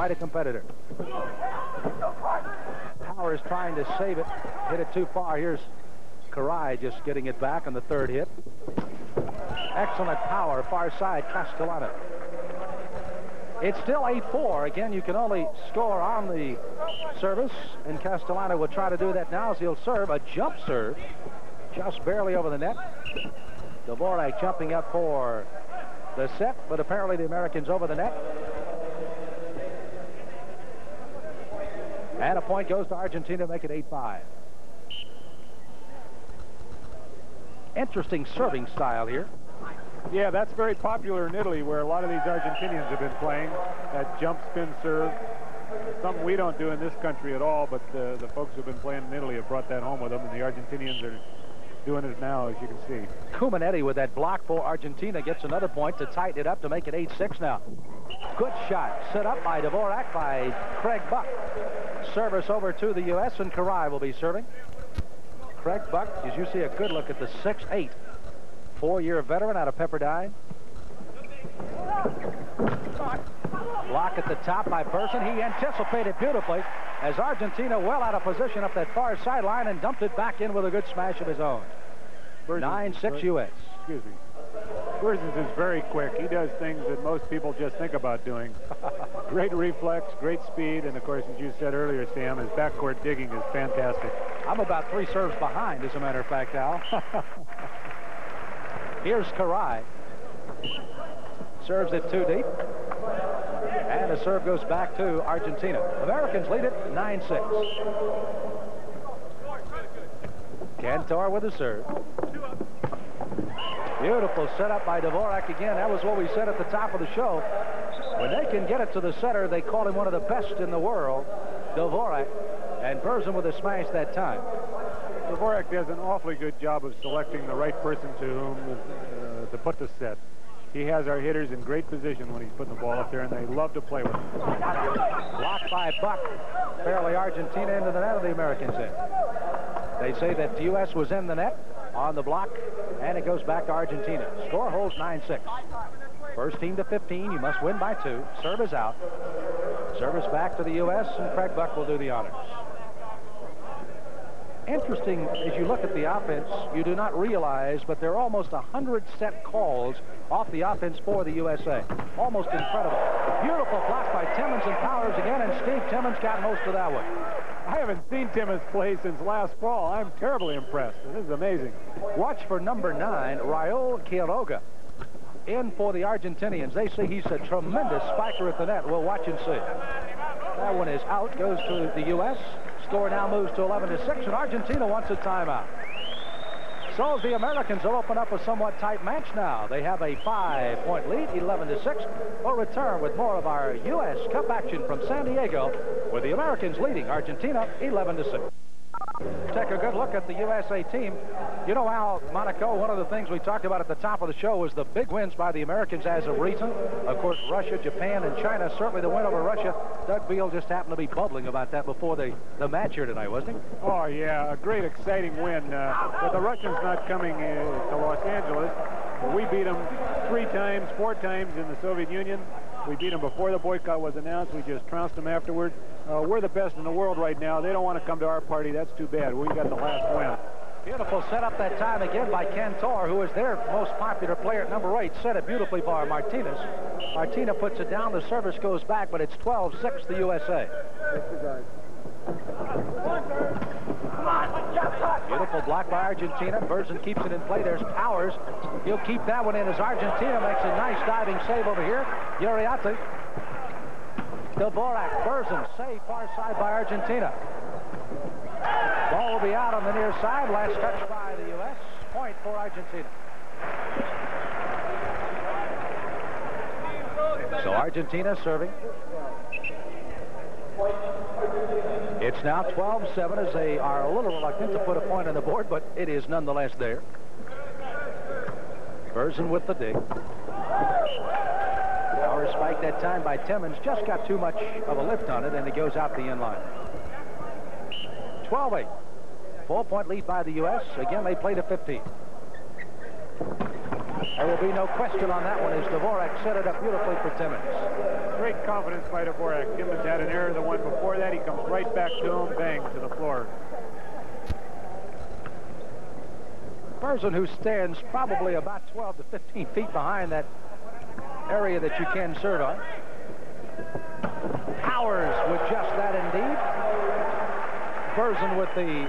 quite a competitor. Powers trying to save it. Hit it too far. Here's Karai just getting it back on the third hit. Excellent power, far side, Castellano. It's still 8-4. Again, you can only score on the service, and Castellano will try to do that now as he'll serve a jump serve, just barely over the net. Dvorak jumping up for the set, but apparently the Americans over the net. And a point goes to Argentina to make it 8-5. Interesting serving style here. Yeah, that's very popular in Italy, where a lot of these Argentinians have been playing that jump spin serve. Something we don't do in this country at all, but the folks who've been playing in Italy have brought that home with them, and the Argentinians are doing it now, as you can see. Kumanetti with that block for Argentina gets another point to tighten it up to make it 8-6 now. Good shot set up by Dvorak by Craig Buck. Service over to the U.S. and Karai will be serving. Craig Buck, as you see, a good look at the 6'8", four-year veteran out of Pepperdine. Block at the top by Burson. He anticipated beautifully as Argentina well out of position up that far sideline and dumped it back in with a good smash of his own. 9-6 U.S. Excuse me. Bursons is very quick. He does things that most people just think about doing. Great reflex, great speed, and of course, as you said earlier, Sam, his backcourt digging is fantastic. I'm about 3 serves behind, as a matter of fact, Al. Here's Karai. Serves it too deep. And the serve goes back to Argentina. Americans lead it 9-6. Cantor with the serve. Beautiful setup by Dvorak again. That was what we said at the top of the show. When they can get it to the center, they call him one of the best in the world, Dvorak. And Burson with a smash that time. Dvorak does an awfully good job of selecting the right person to whom to put the set. He has our hitters in great position when he's putting the ball up there, and they love to play with him. Blocked by Buck. Fairly Argentina into the net of the Americans in. They say that the U.S. was in the net on the block, and it goes back to Argentina. Score holds 9-6. First team to 15. You must win by 2. Serve is out. Service back to the U.S., and Craig Buck will do the honors. Interesting, as you look at the offense, you do not realize, but there are almost 100 set calls off the offense for the USA. Almost incredible. Beautiful block by Timmons and Powers again, and Steve Timmons got most of that one. I haven't seen Timmons play since last fall. I'm terribly impressed. This is amazing. Watch for number 9, Raul Quiroga, in for the Argentinians. They say he's a tremendous spiker at the net. We'll watch and see. That one is out, goes to the U.S. Score now moves to 11-6, and Argentina wants a timeout. So the Americans will open up a somewhat tight match now. They have a 5-point lead, 11-6. We'll return with more of our U.S. Cup action from San Diego, with the Americans leading Argentina 11-6. Take a good look at the USA team. You know, Al, Monaco, one of the things we talked about at the top of the show was the big wins by the Americans as of recent. Of course, Russia, Japan, and China. Certainly the win over Russia. Doug Beal just happened to be bubbling about that before the match here tonight, wasn't he? Oh, yeah, a great, exciting win. But the Russians not coming to Los Angeles. We beat them 4 times in the Soviet Union. We beat them before the boycott was announced. We just trounced them afterward. We're the best in the world right now. They don't want to come to our party. That's too bad. We got the last win. Beautiful setup that time again by Cantor, who is their most popular player at number 8. Set it beautifully by Martinez. Martina puts it down. The service goes back, but it's 12-6 the USA. Beautiful block by Argentina. Burson keeps it in play. There's Powers. He'll keep that one in as Argentina makes a nice diving save over here. Uriarte. Dvorak, Burson, save far side by Argentina. Ball will be out on the near side. Last touch by the U.S. Point for Argentina. So Argentina serving. It's now 12-7 as they are a little reluctant to put a point on the board, but it is nonetheless there. Burson with the dig. Power spike that time by Timmons. Just got too much of a lift on it, and it goes out the end line. 12-8. 4-point lead by the U.S. Again, they play to 15. There will be no question on that one as Dvorak set it up beautifully for Timmons. Great confidence by Dvorak. Timmons had an error the one before that. He comes right back to him, bang, to the floor. Person who stands probably about 12 to 15 feet behind that area that you can serve on. Powers with just that indeed. Berzin with the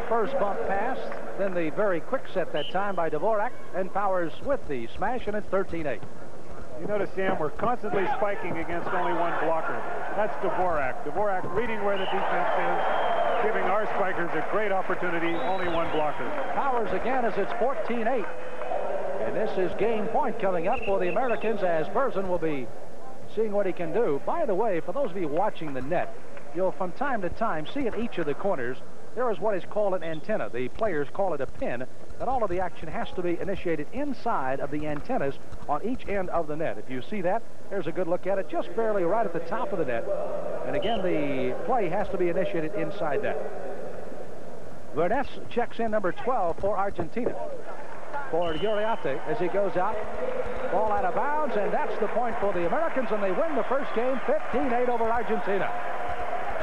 first bump pass, then the very quick set that time by Dvorak, and Powers with the smash, and it's 13-8. You notice, Sam, we're constantly spiking against only one blocker. That's Dvorak. Dvorak reading where the defense is, giving our spikers a great opportunity, only one blocker. Powers again as it's 14-8. And this is game point coming up for the Americans as Berzin will be seeing what he can do. By the way, for those of you watching the net, you'll from time to time see in each of the corners there is what is called an antenna. The players call it a pin, and all of the action has to be initiated inside of the antennas on each end of the net. If you see that, there's a good look at it, just barely right at the top of the net. And again, the play has to be initiated inside that. Vernes checks in number 12 for Argentina. For Uriarte as he goes out. Ball out of bounds, and that's the point for the Americans, and they win the first game 15-8 over Argentina.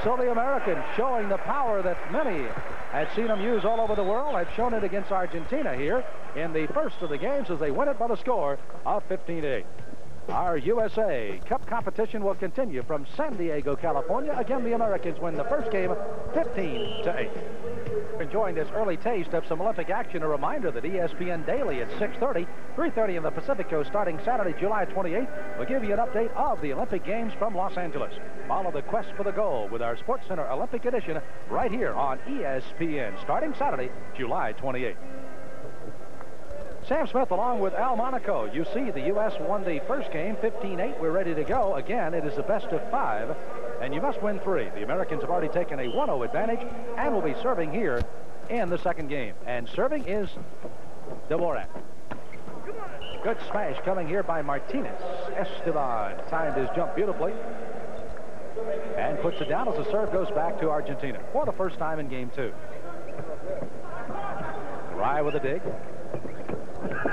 So the Americans showing the power that many had seen them use all over the world, had shown it against Argentina here in the first of the games as they win it by the score of 15-8. Our USA Cup competition will continue from San Diego, California. Again, the Americans win the first game 15-8. Enjoying this early taste of some Olympic action, a reminder that ESPN Daily at 6:30, 3:30 in the Pacific Coast starting Saturday, July 28th, will give you an update of the Olympic Games from Los Angeles. Follow the quest for the gold with our Sports Center Olympic edition right here on ESPN starting Saturday, July 28th. Sam Smith along with Al Monaco. You see the U.S. won the first game 15-8. We're ready to go. Again, it is the best of 5, and you must win 3. The Americans have already taken a 1-0 advantage and will be serving here in the second game. And serving is Dvorak. Good smash coming here by Martinez. Esteban timed his jump beautifully and puts it down as the serve goes back to Argentina for the first time in game 2. Rye with a dig.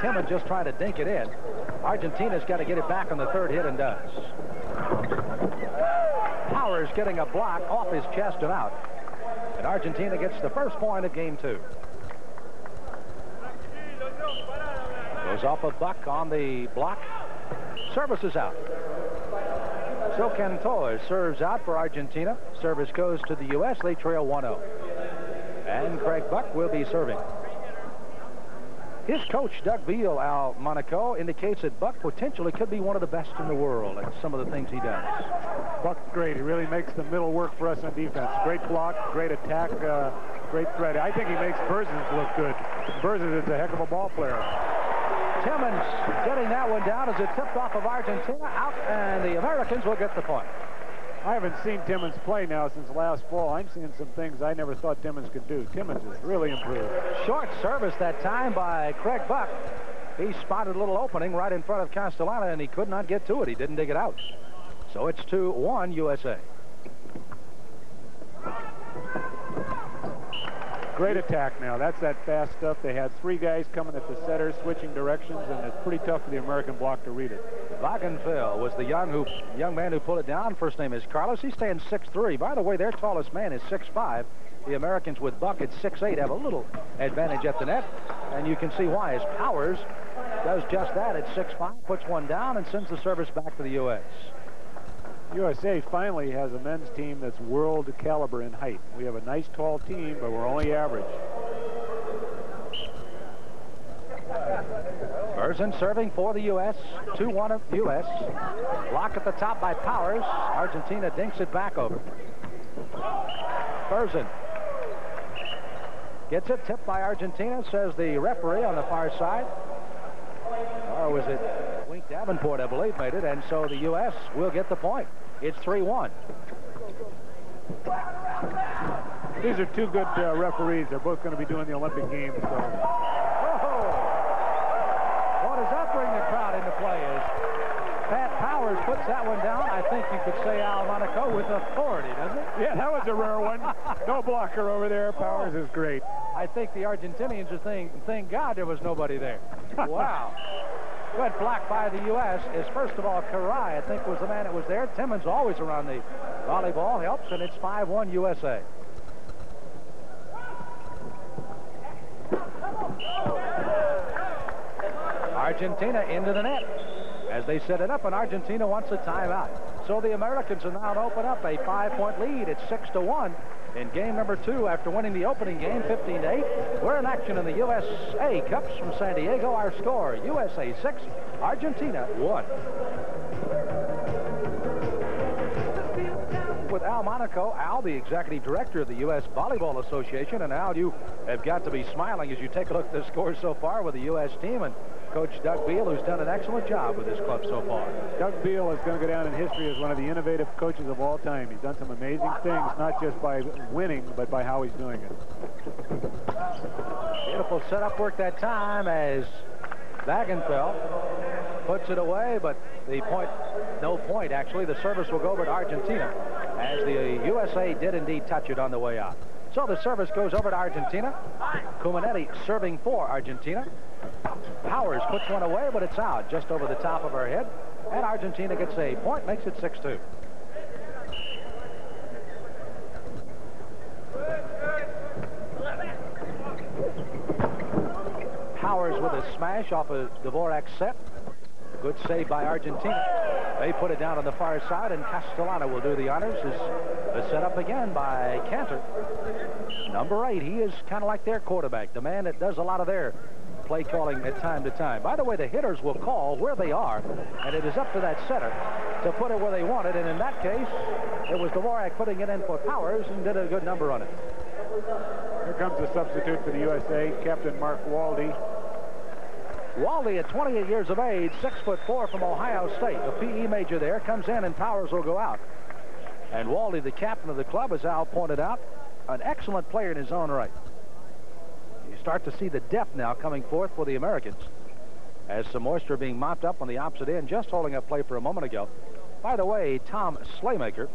Timmons just trying to dink it in. Argentina's got to get it back on the third hit and does. Powers getting a block off his chest and out. And Argentina gets the first point of game 2. Goes off a buck on the block. Service is out. So Cantor serves out for Argentina. Service goes to the U.S. They trail 1-0. And Craig Buck will be serving. His coach, Doug Beal, Al Monaco, indicates that Buck potentially could be one of the best in the world at some of the things he does. Buck's great. He really makes the middle work for us on defense. Great block, great attack, great threat. I think he makes Berzin look good. Berzin is a heck of a ball player. Timmons getting that one down as it tipped off of Argentina out, and the Americans will get the point. I haven't seen Timmons play now since last fall. I'm seeing some things I never thought Timmons could do. Timmons has really improved. Short service that time by Craig Buck. He spotted a little opening right in front of Castellana, and he could not get to it. He didn't dig it out. So it's 2-1 USA. Great attack now. That's that fast stuff. They had 3 guys coming at the setter, switching directions, and it's pretty tough for the American block to read it. Wagenfeld was the young man who pulled it down. First name is Carlos. He stands 6'3". By the way, their tallest man is 6'5". The Americans with Buck at 6'8" have a little advantage at the net, and you can see why as Powers does just that at 6'5", puts one down and sends the service back to the U.S. USA finally has a men's team that's world caliber in height. We have a nice tall team, but we're only average. Berzin serving for the U.S. 2-1 of U.S. Block at the top by Powers. Argentina dinks it back over. Berzin gets it, tipped by Argentina, says the referee on the far side. Or was it Wink Davenport, I believe, made it, and so the U.S. will get the point. It's 3-1. These are 2 good referees. They're both going to be doing the Olympic Games. So. What does that bring the crowd into play is Pat Powers puts that one down. I think you could say Al Monaco with authority, doesn't it? Yeah, that was a rare one. No blocker over there. Powers is great. I think the Argentinians are saying, thank God there was nobody there. Wow. Good block by the U.S. is, first of all, Karai, I think, was the man that was there. Timmons always around the volleyball, helps, and it's 5-1 USA. Argentina into the net as they set it up, and Argentina wants a timeout. So the Americans are now to open up a 5-point lead. It's 6-1 in game number 2 after winning the opening game 15-8. We're in action in the USA Cups from San Diego. Our score, USA 6, Argentina 1. With Al Monaco, Al, the executive director of the U.S. Volleyball Association. And Al, you have got to be smiling as you take a look at the scores so far with the U.S. team and Coach Doug Beal, who's done an excellent job with this club so far. Doug Beal is going to go down in history as one of the innovative coaches of all time. He's done some amazing things, not just by winning, but by how he's doing it. Beautiful setup work that time as Wagenfeld puts it away, but the point, no point actually. The service will go over to Argentina as the USA did indeed touch it on the way out. So the service goes over to Argentina. Cuminetti serving for Argentina. Powers puts one away, but it's out just over the top of her head. And Argentina gets a point, makes it 6-2. Powers with a smash off a Dvorak's set. Good save by Argentina. They put it down on the far side, and Castellano will do the honors. Is set up again by Cantor. Number 8, he is kind of like their quarterback, the man that does a lot of their play calling at time to time. By the way, the hitters will call where they are, and it is up to that setter to put it where they want it. And in that case, it was Dvorak putting it in for Powers and did a good number on it. Here comes the substitute for the USA, Captain Mark Waldy. Waldy, at 28 years of age, 6'4" from Ohio State. The PE major there comes in, and Powers will go out. And Waldy, the captain of the club, as Al pointed out, an excellent player in his own right. You start to see the depth now coming forth for the Americans as some moisture being mopped up on the opposite end, just holding up play for a moment ago. By the way, Tom Slaymaker,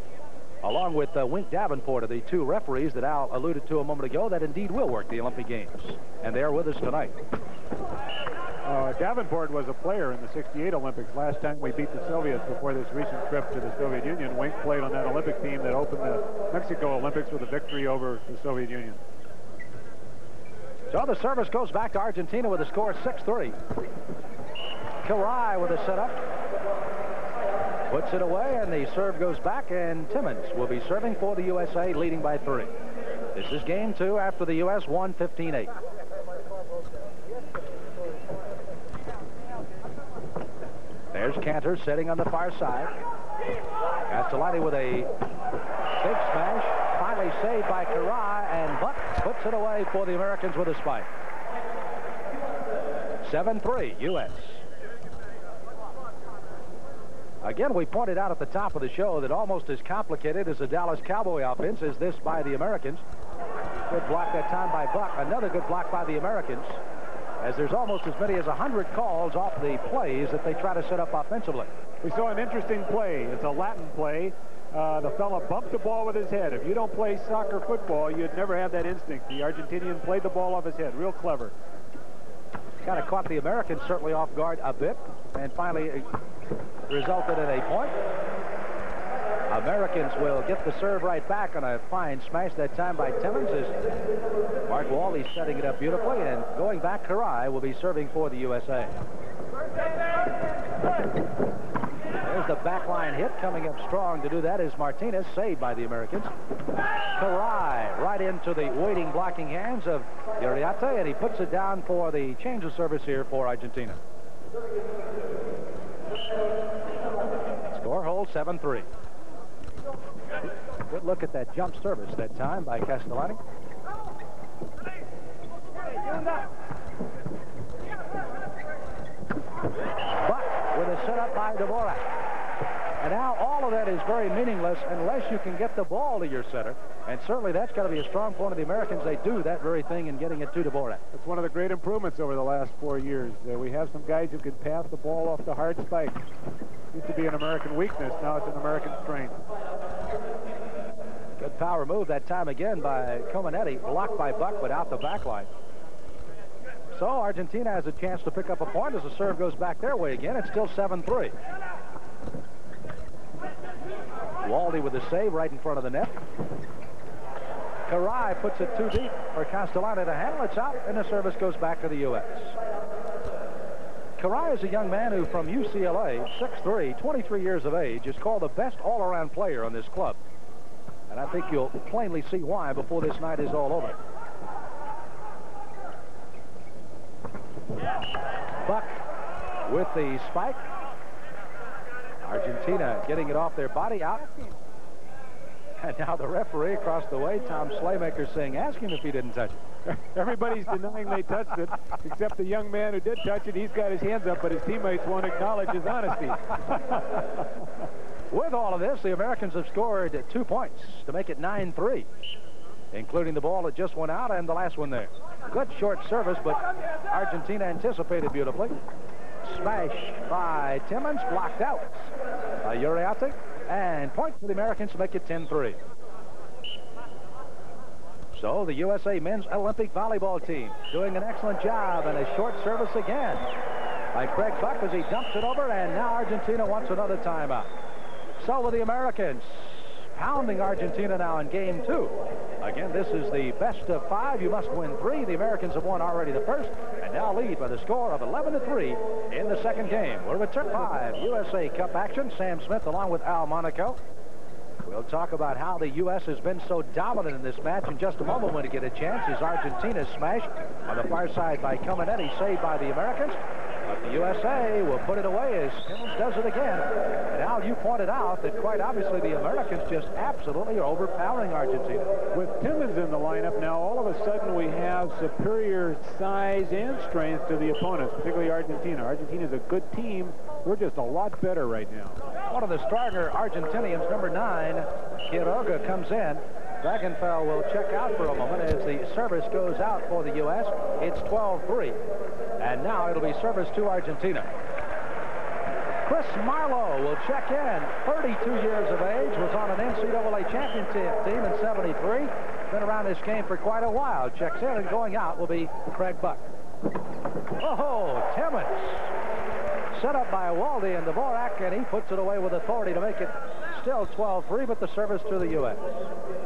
along with Wink Davenport, are the two referees that Al alluded to a moment ago that indeed will work the Olympic Games. And they are with us tonight. Davenport was a player in the '68 Olympics. Last time we beat the Soviets before this recent trip to the Soviet Union, Wink played on that Olympic team that opened the Mexico Olympics with a victory over the Soviet Union. So the service goes back to Argentina with a score of 6-3. Karai with a setup. Puts it away, and the serve goes back, and Timmons will be serving for the USA, leading by 3. This is game 2 after the U.S. won 15-8. There's Cantor sitting on the far side. Castellani with a big smash. Finally saved by Karai, and Buck puts it away for the Americans with a spike. 7-3, U.S. Again, we pointed out at the top of the show that almost as complicated as the Dallas Cowboy offense is this by the Americans. Good block that time by Buck. Another good block by the Americans, as there's almost as many as 100 calls off the plays that they try to set up offensively. We saw an interesting play. It's a Latin play. The fella bumped the ball with his head. If you don't play soccer football, you'd never have that instinct. The Argentinian played the ball off his head. Real clever. Kind of caught the Americans certainly off guard a bit, and finally resulted in a point. Americans will get the serve right back on a fine smash that time by Timmons as Mark Waldy setting it up beautifully, and going back, Karai will be serving for the USA. There's the backline hit. Coming up strong to do that is Martinez, saved by the Americans. Karai right into the waiting blocking hands of Uriarte, and he puts it down for the change of service here for Argentina. Score holds 7-3. Good look at that jump service that time by Castellani. Buck with a setup by Dvorak. And now all of that is very meaningless unless you can get the ball to your setter. And certainly that's got to be a strong point of the Americans. They do that very thing in getting it to Dvorak. That's one of the great improvements over the last 4 years. We have some guys who can pass the ball off the hard spike. Used to be an American weakness. Now it's an American strength. Good power move that time again by Cuminetti. Blocked by Buck, but out the back line. So Argentina has a chance to pick up a point as the serve goes back their way again. It's still 7-3. Waldy with the save right in front of the net. Karai puts it too deep for Castellani to handle. It's out, and the service goes back to the U.S. Karai is a young man who, from UCLA, 6'3", 23 years of age, is called the best all-around player on this club. And I think you'll plainly see why before this night is all over. Buck with the spike. Argentina getting it off their body, out. And now the referee across the way, Tom Slaymaker, saying, ask him if he didn't touch it. Everybody's denying they touched it, except the young man who did touch it. He's got his hands up, but his teammates won't acknowledge his honesty. With all of this, the Americans have scored 2 points to make it 9-3, including the ball that just went out and the last one there. Good short service, but Argentina anticipated beautifully. Smash by Timmons, blocked out by Uriarte, and point for the Americans to make it 10-3. So the USA men's Olympic volleyball team doing an excellent job, and a short service again by Craig Buck as he dumps it over, and now Argentina wants another timeout. So with the Americans pounding Argentina now in game 2. Again, this is the best of 5. You must win 3. The Americans have won already the first and now lead by the score of 11-3 in the second game. We'll return 5 USA Cup action. Sam Smith along with Al Monaco. We'll talk about how the U.S. has been so dominant in this match in just a moment when we get a chance. As Argentina's smash on the far side by Cominetti, saved by the Americans. But the USA will put it away as Timmons does it again. And Al, you pointed out that quite obviously the Americans just absolutely are overpowering Argentina. With Timmons in the lineup now, all of a sudden we have superior size and strength to the opponents, particularly Argentina. Argentina's a good team. We're just a lot better right now. One of the stronger Argentinians, number 9, Quiroga, comes in. Dragonfell will check out for a moment as the service goes out for the U.S. It's 12-3. And now it'll be service to Argentina. Chris Marlowe will check in. 32 years of age, was on an NCAA championship team in 73. Been around this game for quite a while. Checks in, and going out will be Craig Buck. Oh, Timmons. Set up by Waldy and Dvorak, and he puts it away with authority to make it still 12-3, but the service to the U.S.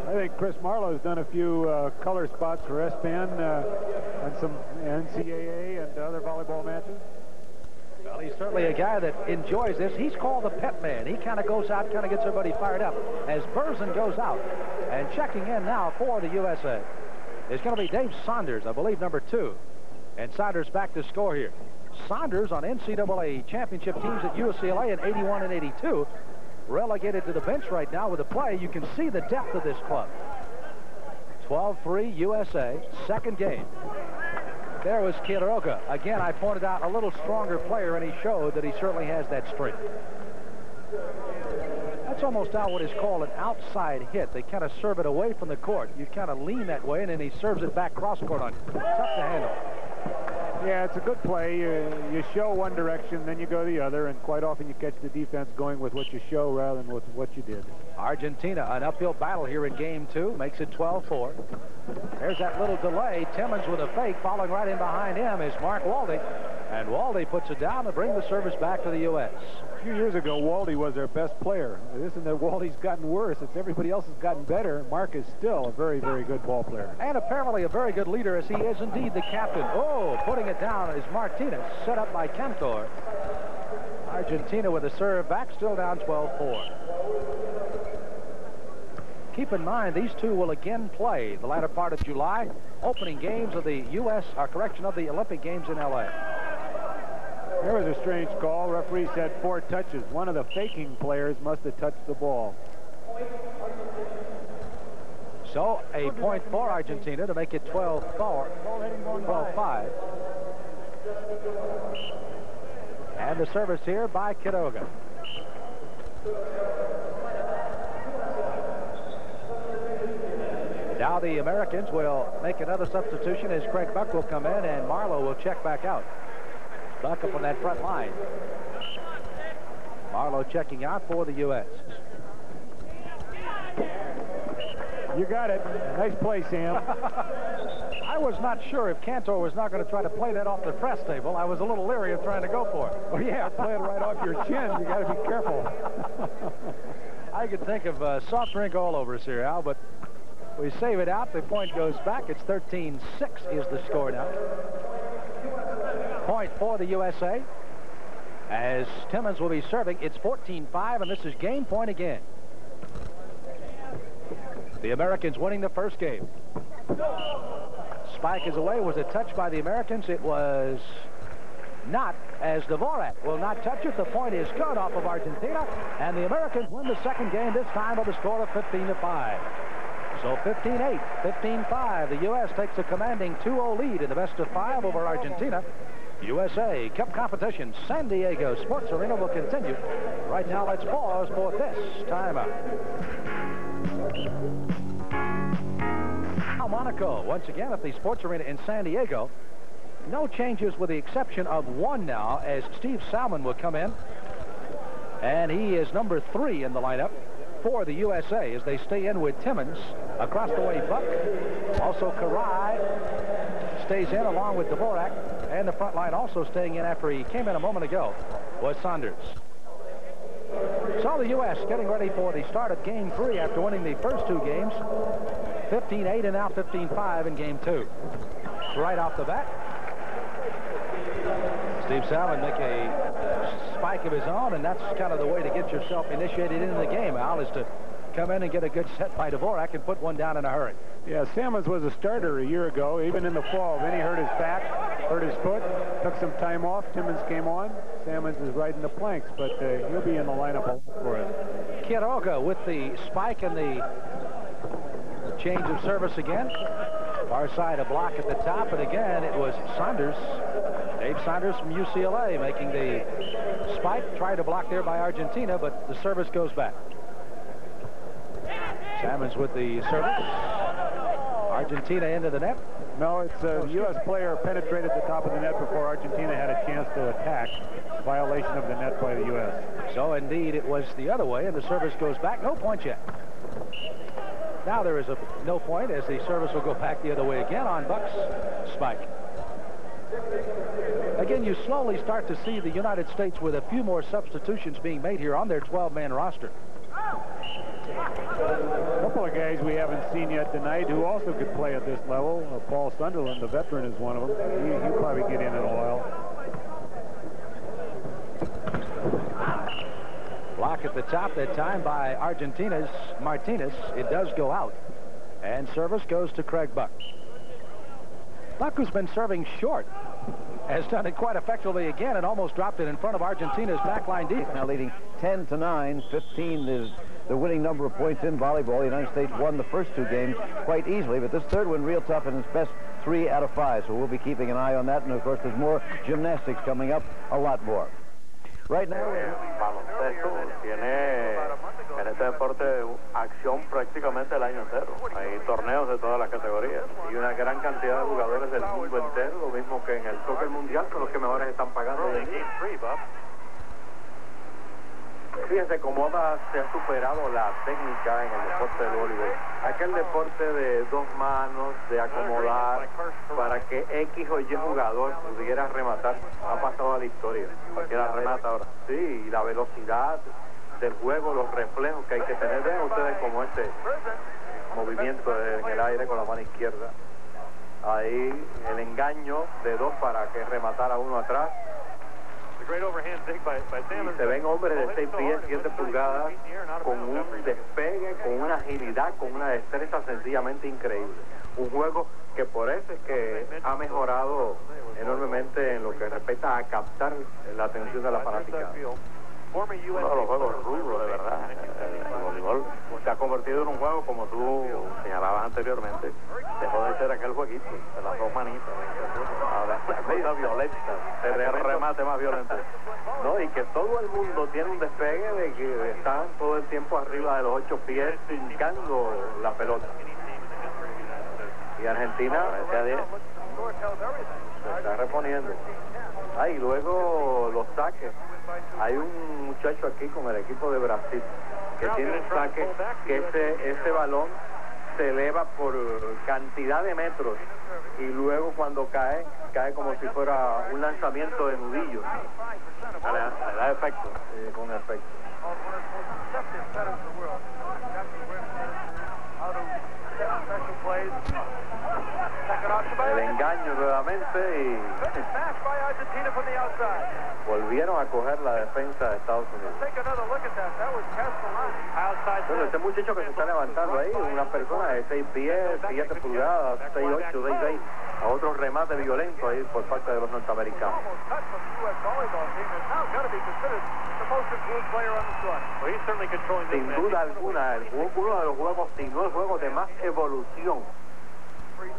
I think Chris Marlowe's done a few color spots for S-Pen and some NCAA and other volleyball matches. Well, he's certainly a guy that enjoys this. He's called the pep man. He kind of goes out, kind of gets everybody fired up as Berzin goes out. And checking in now for the USA is going to be Dave Saunders, I believe, number 2. And Saunders back to score here. Saunders on NCAA championship teams at UCLA in 81 and 82. Relegated to the bench right now with the play. You can see the depth of this club. 12-3 USA, second game. There was Quiroga. Again, I pointed out a little stronger player, and he showed that he certainly has that strength. That's almost now what is called an outside hit. They kind of serve it away from the court. You kind of lean that way, and then he serves it back cross court on you. Tough to handle. Yeah, it's a good play. You show one direction, then you go the other, and quite often you catch the defense going with what you show rather than with what you did. Argentina, an uphill battle here in game 2, makes it 12-4. There's that little delay. Timmons with a fake. Following right in behind him is Mark Waldy. And Waldy puts it down to bring the service back to the U.S. A few years ago, Waldy was their best player. It isn't that Waldy's gotten worse. It's everybody else has gotten better. Mark is still a very, very good ball player. And apparently a very good leader, as he is indeed the captain. Oh, putting it down is Martinez, set up by Cantor. Argentina with a serve back, still down 12-4. Keep in mind, these two will again play the latter part of July, opening games of the U.S., of the Olympic Games in L.A. There was a strange call. Referee said 4 touches. One of the faking players must have touched the ball. So a point for Argentina to make it 12-5. And the service here by Quiroga. Now the Americans will make another substitution as Craig Buck will come in and Marlowe will check back out. Buck up on that front line. Marlowe checking out for the U.S. You got it. Nice play, Sam. I was not sure if Cantor was not going to try to play that off the press table. I was a little leery of trying to go for it. Oh, yeah, play it right off your chin. You got to be careful. I could think of soft drink all over us here, Al, but we save it out. The point goes back. It's 13-6 is the score now. Point for the USA. As Timmons will be serving, it's 14-5, and this is game point again. The Americans winning the first game. Spike is away. Was a touch by the Americans. It was not, as Dvorak will not touch it. The point is good off of Argentina, and the Americans win the second game, this time by the score of 15-5. So 15-8, 15-5. The U.S. takes a commanding 2-0 lead in the best of 5 over Argentina. USA Cup competition, San Diego Sports Arena will continue. Right now, let's pause for this timeout. Now, Monaco, once again, at the Sports Arena in San Diego. No changes with the exception of one now, as Steve Salmon will come in. And he is number 3 in the lineup for the USA as they stay in with Timmons. Across the way, Buck. Also, Karai stays in along with Dvorak. And the front line also staying in after he came in a moment ago was Saunders. So the U.S. getting ready for the start of Game 3 after winning the first 2 games. 15-8 and now 15-5 in Game 2. Right off the bat, Steve Salmon make a spike of his own, and that's kind of the way to get yourself initiated into the game, Al, is to come in and get a good set by Dvorak and put one down in a hurry. Yeah, Salmons was a starter a year ago, even in the fall. Then he hurt his back, hurt his foot, took some time off. Timmons came on. Salmons is riding the planks, but he'll be in the lineup for us. Quiroga with the spike and the change of service again. Far side, a block at the top, and again, it was Saunders. Dave Saunders from UCLA making the spike. Tried to block there by Argentina, but the service goes back. Salmons with the service. Argentina into the net. No, it's a U.S. player penetrated the top of the net before Argentina had a chance to attack. Violation of the net by the U.S. So, indeed, it was the other way, and the service goes back. No point yet. Now there is a no point as the service will go back the other way again on Buck's spike. Again, you slowly start to see the United States with a few more substitutions being made here on their 12-man roster. A couple of guys we haven't seen yet tonight who also could play at this level. Paul Sunderland, the veteran, is one of them. He'll probably get in a while. Block at the top that time by Argentina's Martinez. It does go out. And service goes to Craig Buck. Buck, who's been serving short, has done it quite effectively again and almost dropped it in front of Argentina's backline defense. Now leading 10-9. 15 is the winning number of points in volleyball. The United States won the first 2 games quite easily, but this third one real tough, and it's best 3 out of 5. So we'll be keeping an eye on that. And of course, there's more gymnastics coming up, a lot more. Right now, baloncesto tiene en este deporte acción prácticamente el año entero. Hay torneos de todas las categorías y una gran cantidad de jugadores del mundo entero, lo mismo que en el soccer mundial, son los que mejores están pagando de aquí. Fíjense cómo se ha superado la técnica en el deporte del voleibol. Aquel deporte de 2 manos, de acomodar para que X o Y jugador pudiera rematar, ha pasado a la historia. Cualquiera remata ahora. Sí, y la velocidad del juego, los reflejos que hay que tener. Vean ustedes como este movimiento en el aire con la mano izquierda. Ahí el engaño de 2 para que rematara uno atrás. Y se ven hombres de 6 pies, 7 pulgadas, con un despegue, con una agilidad, con una destreza sencillamente increíble. Un juego que por eso es que ha mejorado enormemente en lo que respecta a captar la atención de la fanaticada. Uno de los juegos rudos, de verdad. El voleibol se ha convertido en un juego, como tú señalabas anteriormente, dejó de ser aquel jueguito de las 2 manitas. Ahora es una cosa violenta, el remate más violento. No, y que todo el mundo tiene un despegue de que están todo el tiempo arriba de los 8 pies, hincando la pelota. Y Argentina, se está reponiendo. Y luego los saques. Hay un muchacho aquí con el equipo de Brasil que tiene un saque que ese balón se eleva por cantidad de metros y luego cuando cae como si fuera un lanzamiento de nudillo. Le da efecto. Con efecto. El engaño nuevamente y volvieron a coger la defensa de Estados Unidos. Bueno, este muchacho que se está levantando ahí, una persona de 6 pies, 7 pulgadas, 6'8", 6'6", a otro remate violento ahí por parte de los norteamericanos. Sin duda alguna, uno de los juegos, si no el juego de más evolución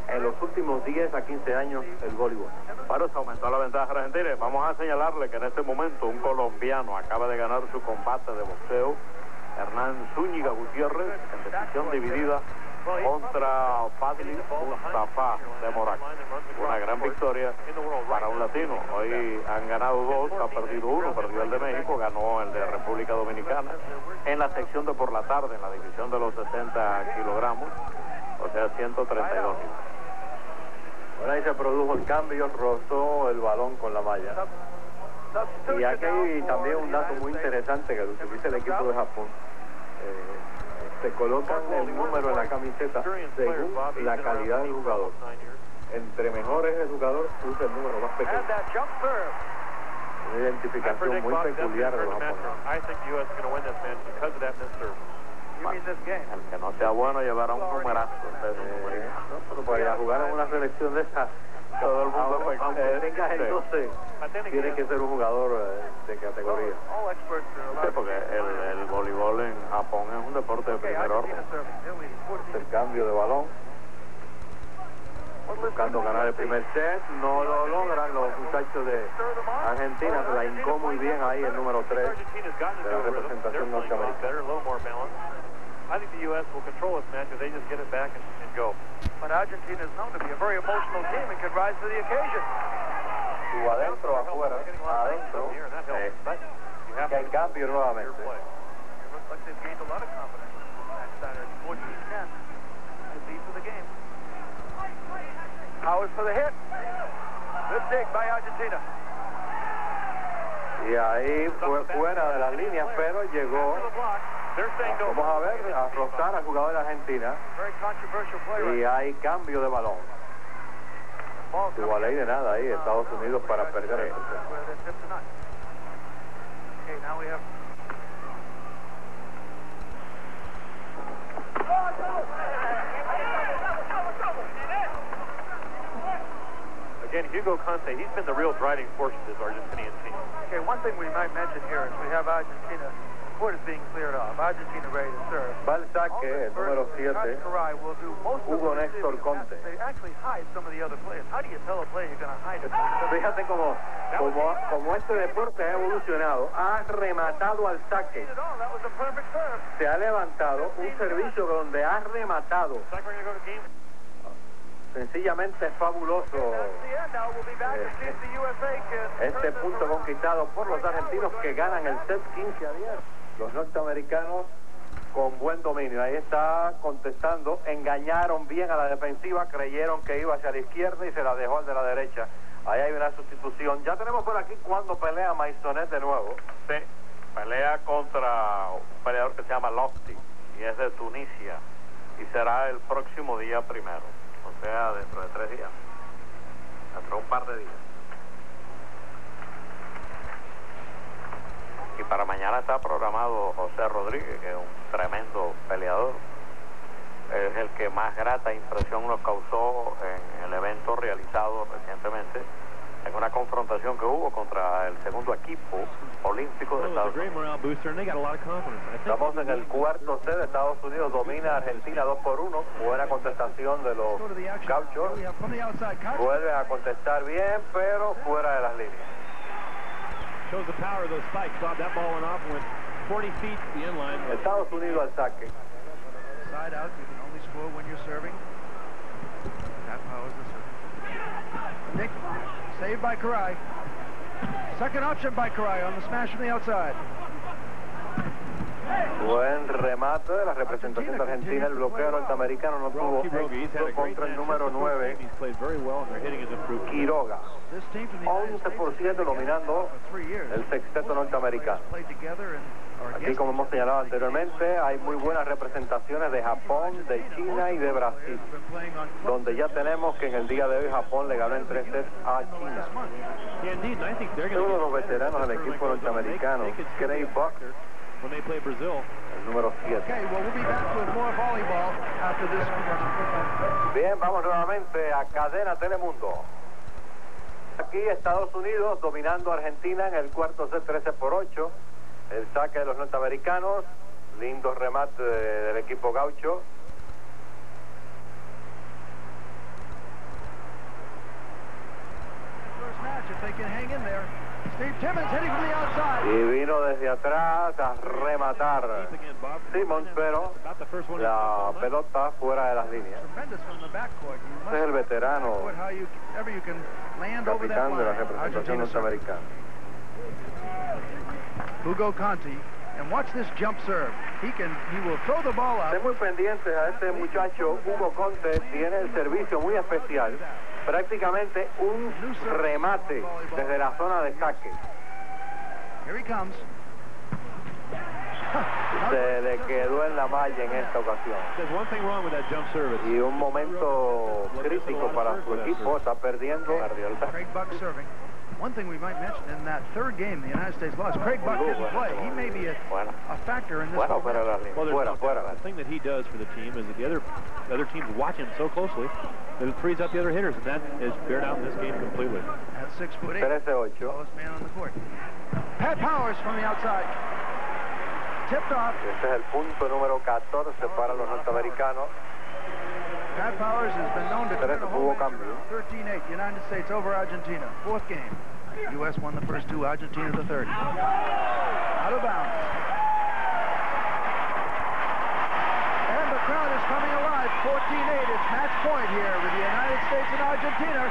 en los últimos 10 a 15 años el voleibol. Para eso aumentó la ventaja argentina. Vamos a señalarle que en este momento un colombiano acaba de ganar su combate de boxeo, Hernán Zúñiga Gutiérrez, en decisión dividida contra Fadli Mustafa de Morac. Una gran victoria para un latino. Hoy han ganado 2, ha perdido 1, perdió el de México, ganó el de República Dominicana en la sección de por la tarde, en la división de los 60 kilogramos, o sea 132. Bueno, ahí se produjo el cambio, rozó el balón con la malla. Y aquí hay también un dato muy interesante que lo utiliza el equipo de Japón. Se colocan el número en la camiseta según la calidad del jugador. Entre mejores el jugador, usa el número más pequeño. Una identificación muy peculiar de los japoneses. El que no sea bueno llevará un numerazo. No, pero para jugar en una selección de esas, todo el mundo tenga el 12, tiene que ser un jugador de categoría. Sí, porque el voleibol en Japón es un deporte de primer orden. El cambio de balón, buscando ganar el primer set, no lo logran los muchachos de Argentina. Se la hincó muy bien ahí el número 3 de la representación norteamericana. I think the U.S. will control this match if they just get it back and go. But Argentina is known to be a very emotional team and can rise to the occasion. Estuvo adentro, afuera, adentro. Que hay cambio nuevamente. It looks like they've gained a lot of confidence on Saturday. 14-10. The lead for the game. Howard for the hit. Good dig by Argentina. Y ahí fue fuera de las líneas, pero llegó. Vamos a ver, a rozar al jugador de Argentina. Y hay cambio de balón. Tuvo a ley de nada ahí Estados Unidos para perder el set. Again, Hugo Conte, he's been the real driving force of this Argentinian team. Okay, one thing we might mention here is we have Argentina. Court is being cleared off. Argentina ready to serve. Va el saque, el número 7, Hugo Néstor Conte. They actually hide some of the other players. How do you tell a player you're going to hide it? Fíjate como este deporte ha evolucionado, ha rematado al saque. Se ha levantado un servicio donde ha rematado. Sencillamente es fabuloso este punto conquistado por los argentinos, que ganan el set 15-10. Los norteamericanos con buen dominio. Ahí está contestando. Engañaron bien a la defensiva, creyeron que iba hacia la izquierda y se la dejó al de la derecha. Ahí hay una sustitución. Ya tenemos por aquí cuando pelea Maisonet de nuevo. Sí, pelea contra un peleador que se llama Lofty y es de Tunisia y será el próximo día 1, o sea, dentro de 3 días, dentro de un par de días. Y para mañana está programado José Rodríguez, que es un tremendo peleador. Es el que más grata impresión nos causó en el evento realizado recientemente, en una confrontación que hubo contra el segundo equipo olímpico de Estados Unidos. Estamos en el cuarto set. Estados Unidos domina a Argentina 2-1. Buena contestación de los gauchos. Vuelven a contestar bien, pero fuera de las líneas. Estados Unidos al saque. Side out, you can only score when you're serving. That powers the serving. Nick, saved by Karai. Second option by Karai on the smash from the outside. Buen remate. remate de la representación de Argentina. El bloqueo norteamericano no tuvo éxito contra el número 9, Quiroga. 11% dominando el sexteto norteamericano. Aquí, como hemos señalado anteriormente, hay muy buenas representaciones de Japón, de China y de Brasil, donde ya tenemos que en el día de hoy Japón le ganó en 3 sets a China. Uno de los veteranos del equipo norteamericano, Craig Buck, el número 7. Bien, vamos nuevamente a Cadena Telemundo. Aquí Estados Unidos dominando a Argentina en el cuarto set 13-8. El saque de los norteamericanos, lindo remate del equipo gaucho. Y vino desde atrás a rematar Simmons, pero la pelota fuera de las líneas. Este es el veterano capitán de la representación norteamericana. Hugo Conti, and watch this jump serve. He will throw the ball out. Estén muy pendientes a este muchacho. Hugo Conte tiene el servicio muy especial, prácticamente un remate desde la zona de saque. Here he comes. Se le quedó en la malla en esta ocasión. Y un momento crítico para su equipo. Está perdiendo. Craig Buck serving. One thing we might mention, in that third game the United States lost, Craig Buck didn't play. He may be a factor in this one. The thing that he does for the team is that the other teams watch him so closely that it frees up the other hitters, and that is bared out in this game completely. At 6'8", 13-8. tallest man on the court. Pat Powers from the outside. Tipped off. Este es el punto número 14 para los norteamericanos. Pat Powers has been known to turn a whole 13-8, United States over Argentina. Fourth game. U.S. won the first two, Argentina the third. Out of bounds. And the crowd is coming alive. 14-8. It's match point here with the United States and Argentina.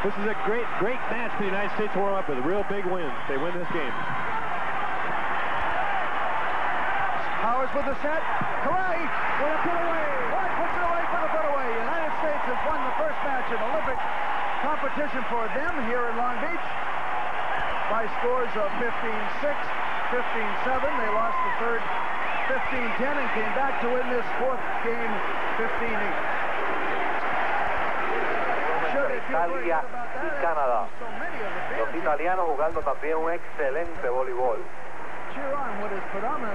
This is a great match for the United States to warm up with. A real big win. They win this game. Powers with the set. Karai with a put away. White puts it away for the put away. The United States has won the first match in Olympic competition for them here in Long Beach by scores of 15-6, 15-7. They lost the third 15-10 and came back to win this fourth game 15-8. Italia y Canadá. Los italianos jugando también un excelente voleibol.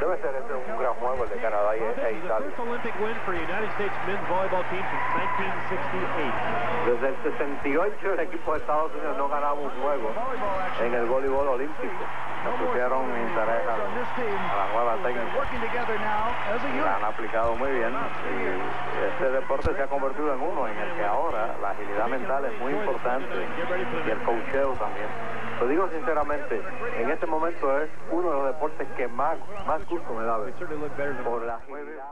Debe ser este un gran juego el de Canadá e Italia. Desde el 68 el equipo de Estados Unidos no ganaba un juego en el voleibol olímpico. Se pusieron interés a la nueva técnica. La han aplicado muy bien y este deporte se ha convertido en uno en el que ahora la agilidad mental es muy importante y el coacheo también. Lo digo sinceramente, en este momento es uno de los deportes que más gusto me da ver por la agilidad.